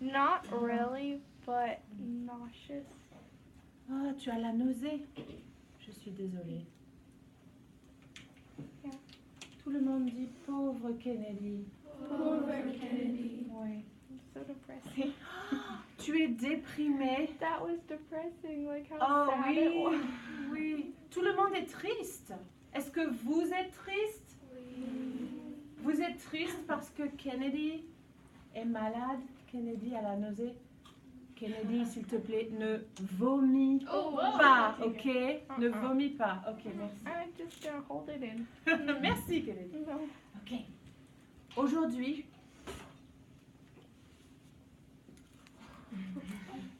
Not really, but nauseous. Oh, tu as la nausée. Je suis désolée. Yeah. Tout le monde dit pauvre Kennedy. Pauvre Kennedy. Oui. It's so depressing. Tu es déprimée. That was depressing, like how Oh sad it oui, was. oui. Tout le monde est triste. Est-ce que vous êtes triste? Vous êtes triste parce que Kennedy est malade? Kennedy a la nausée? Kennedy, s'il te plaît, ne vomis Oh, wow. pas, ok? Ne vomis pas. Ok, merci. I'm just gonna hold it in. Merci, Kennedy. No. Ok. Aujourd'hui,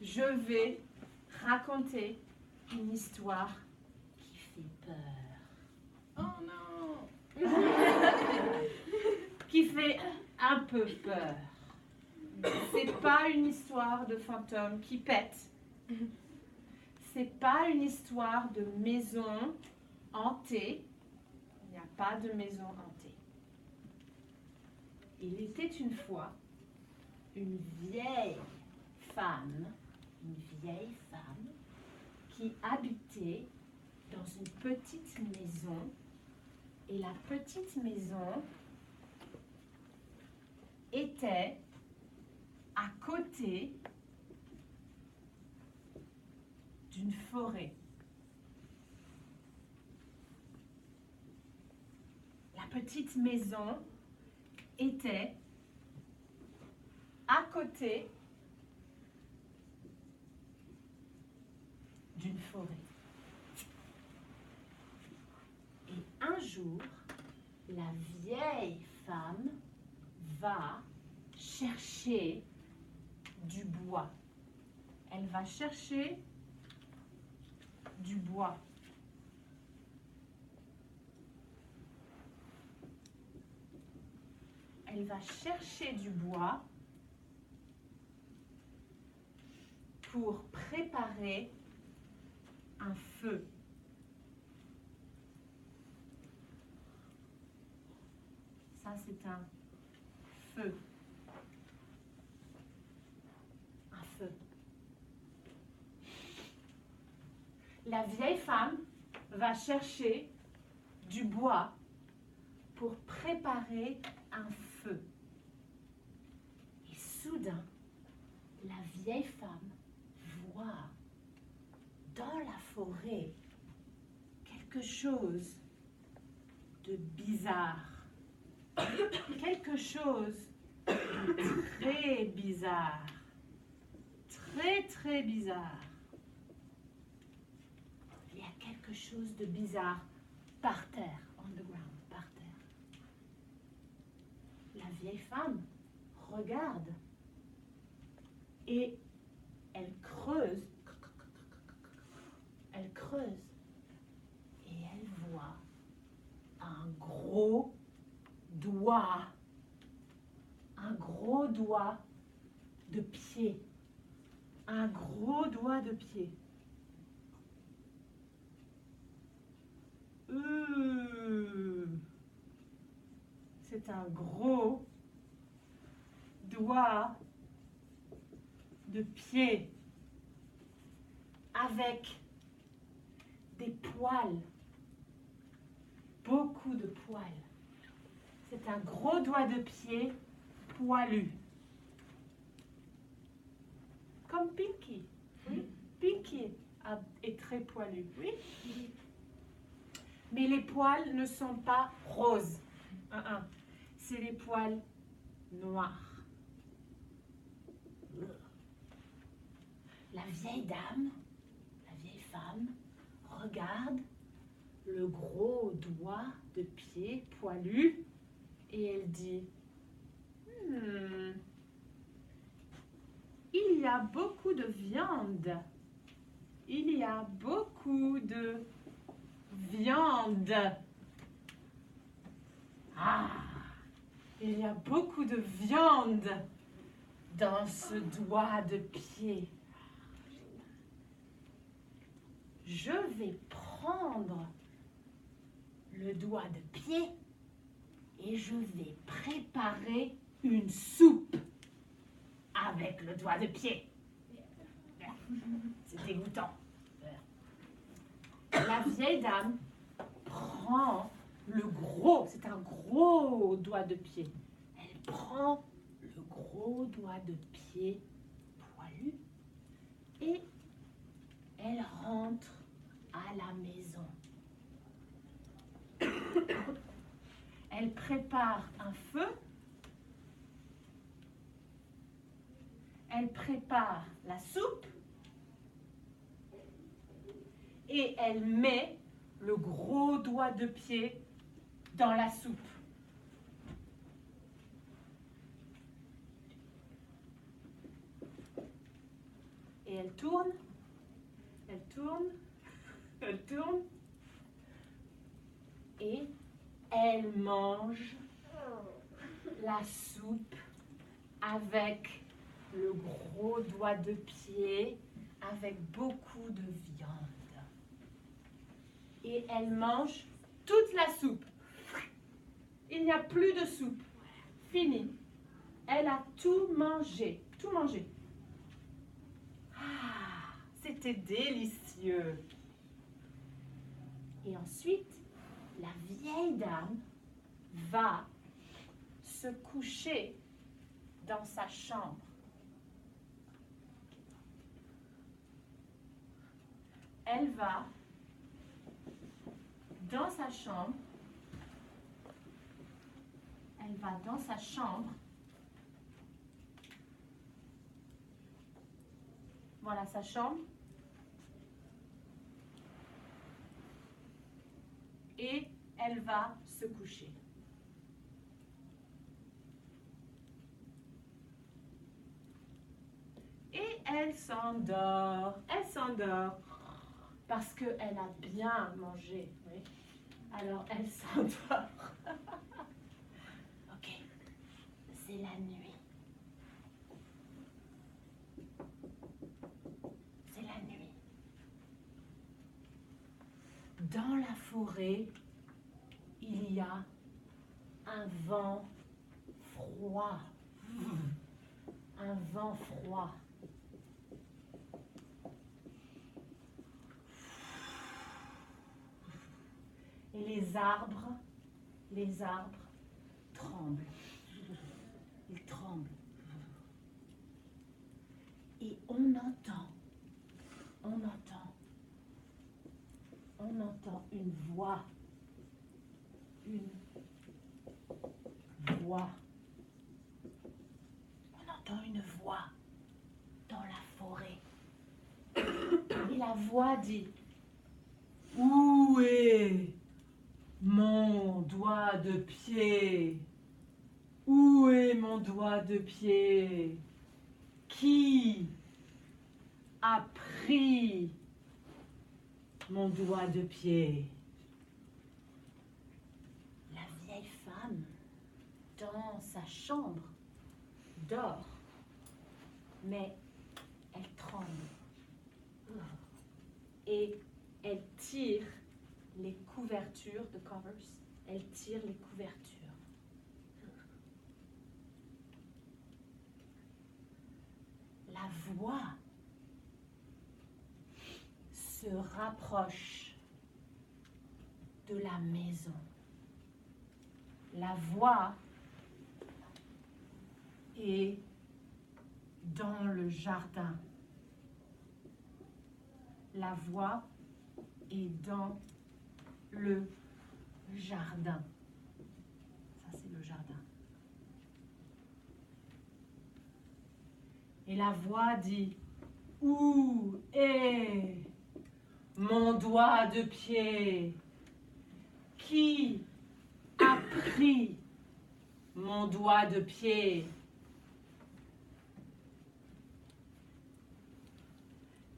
je vais raconter une histoire qui fait peur. Oh no. Qui fait un peu peur. C'est pas une histoire de fantôme qui pète. C'est pas une histoire de maison hantée. Il n'y a pas de maison hantée. Il était une fois une vieille femme qui habitait dans une petite maison. Et la petite maison était à côté d'une forêt. La petite maison était à côté d'une forêt. Et un jour, la vieille femme va chercher du bois. Elle va chercher du bois. Elle va chercher du bois pour préparer un feu. Ça, c'est un feu. Un feu. La vieille femme va chercher du bois pour préparer un feu. Et soudain, la vieille femme voit dans la forêt quelque chose de bizarre. Quelque chose de très bizarre. Très, très bizarre. Il y a quelque chose de bizarre par terre, on the ground, par terre. La vieille femme regarde et elle creuse. Elle creuse et elle voit un gros doigt de pied. Un gros doigt de pied. C'est un gros doigt de pied avec des poils, beaucoup de poils. C'est un gros doigt de pied poilu. Comme Pinky. Oui. Pinky est très poilu. Oui. Mais les poils ne sont pas roses. C'est les poils noirs. La vieille dame, la vieille femme, regarde le gros doigt de pied poilu et elle dit il y a beaucoup de viande. Il y a beaucoup de viande. Ah, il y a beaucoup de viande dans ce doigt de pied. Je vais prendre le doigt de pied et je vais préparer une soupe avec le doigt de pied. C'est dégoûtant. La vieille dame prend le gros, c'est un gros doigt de pied. Elle prend le gros doigt de pied poilu et elle rentre à la maison. Elle prépare un feu. Elle prépare la soupe. Et elle met le gros doigt de pied dans la soupe. Et elle tourne, elle tourne, elle tourne. Et elle mange la soupe avec le gros doigt de pied, avec beaucoup de viande. Et elle mange toute la soupe. Il n'y a plus de soupe. Fini. Elle a tout mangé. Tout mangé. Ah, c'était délicieux. Et ensuite, la vieille dame va se coucher dans sa chambre. Elle va dans sa chambre. Elle va dans sa chambre. Voilà sa chambre. Et elle va se coucher. Et elle s'endort. Elle s'endort. Parce qu'elle a bien mangé. Oui. Alors elle s'endort. Ok. C'est la nuit. C'est la nuit. Dans la forêt, il y a un vent froid. Un vent froid. Et les arbres tremblent. Ils tremblent. Et on entend une voix. Une voix. On entend une voix dans la forêt. Et la voix dit: où est mon doigt de pied? Où est mon doigt de pied? Qui a pris mon doigt de pied? La vieille femme, dans sa chambre, dort, mais elle tremble. Et elle tire les couvertures, the covers, elle tire les couvertures. La voix se rapproche de la maison. La voix est dans le jardin. La voix est dans le jardin. Ça, c'est le jardin. Et la voix dit: où est mon doigt de pied? Qui a pris mon doigt de pied?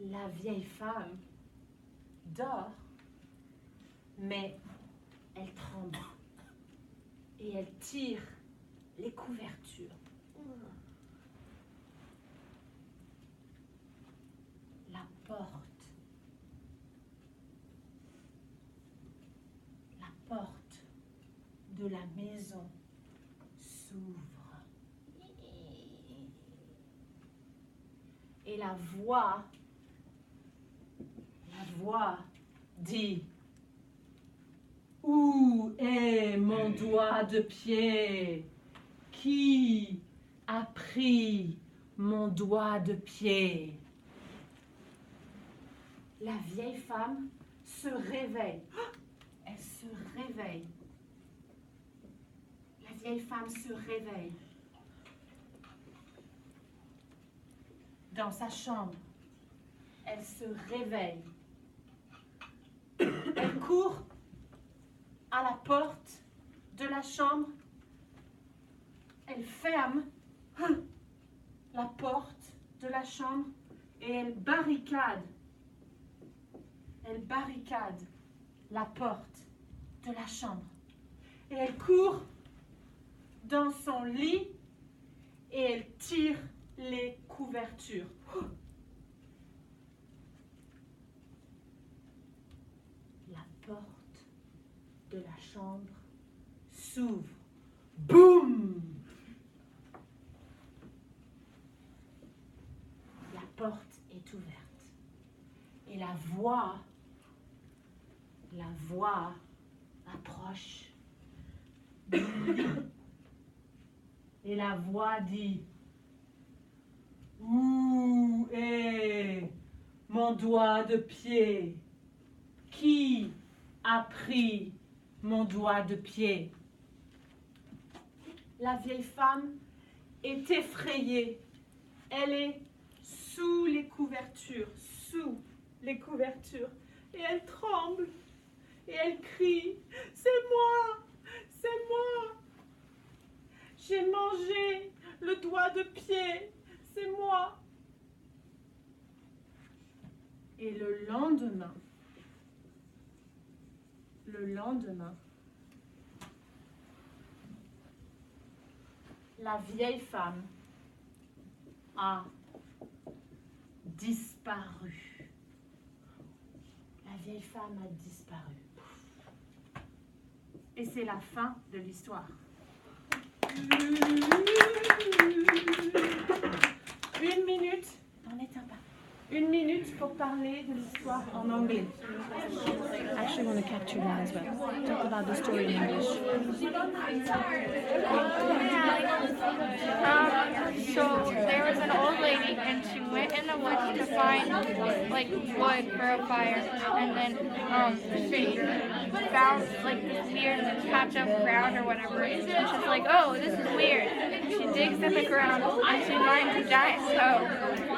La vieille femme dort, mais elle tremble et elle tire les couvertures. La porte de la maison s'ouvre. Et la voix dit, où est mon doigt de pied? Qui a pris mon doigt de pied? La vieille femme se réveille. Elle se réveille. La vieille femme se réveille. Dans sa chambre, elle se réveille. Elle court à la porte de la chambre. Elle ferme la porte de la chambre et elle barricade la porte de la chambre. Et elle court dans son lit et elle tire les couvertures. La porte de la chambre s'ouvre. Boum! La porte est ouverte. Et la voix approche. Et la voix dit, où est mon doigt de pied? Qui a pris mon doigt de pied? La vieille femme est effrayée. Elle est sous les couvertures, et elle tremble, et elle crie, c'est moi, j'ai mangé le doigt de pied, c'est moi. Et le lendemain, la vieille femme a disparu. La vieille femme a disparu. Et c'est la fin de l'histoire. Une minute, n'en éteins pas. Une minute pour parler de l'histoire en anglais. I actually want to capture that as well. Talk about the story in English. So there was an old lady, and she went in the woods to find like wood for a fire, and then she found like this weird patch of ground or whatever, and she's like, oh, this is weird. And she digs in the ground, and she finds a giant toe,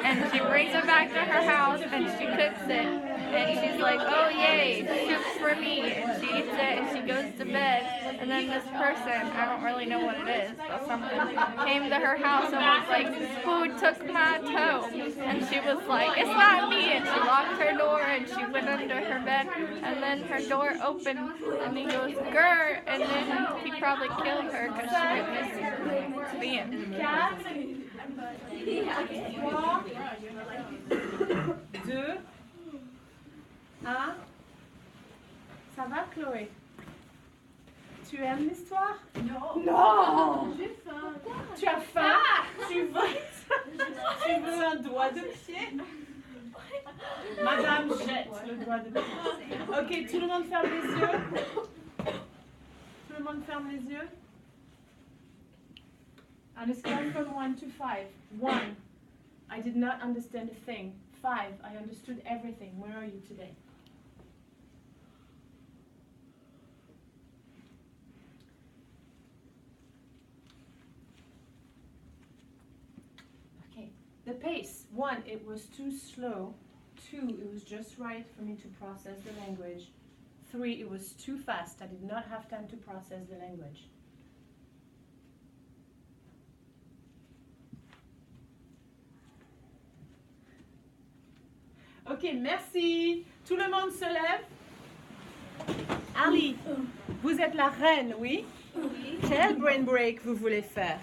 and she brings it back to her house, and she cooks it. And she's like, oh yay, soup for me. And she eats it and she goes to bed. And then this person, I don't really know what it is, but something, came to her house and was like, who took my toe? And she was like, it's not me. And she locked her door and she went under her bed. And then her door opened and he goes, grr. And then he probably killed her because she went missing. The end. 4, 3, 2, 1. Ça va, Chloé? Tu aimes l'histoire? Non! J'ai faim. Tu as faim? Tu veux un doigt de pied? Madame jette le doigt de pied. Ok, tout le monde ferme les yeux. Tout le monde ferme les yeux. On a scale from 1 to 5. 1, I did not understand a thing. 5, I understood everything. Where are you today? Okay, the pace. 1, it was too slow. 2, it was just right for me to process the language. 3, it was too fast. I did not have time to process the language. Ok, merci. Tout le monde se lève. Ali, vous êtes la reine, oui? Quel brain break vous voulez faire?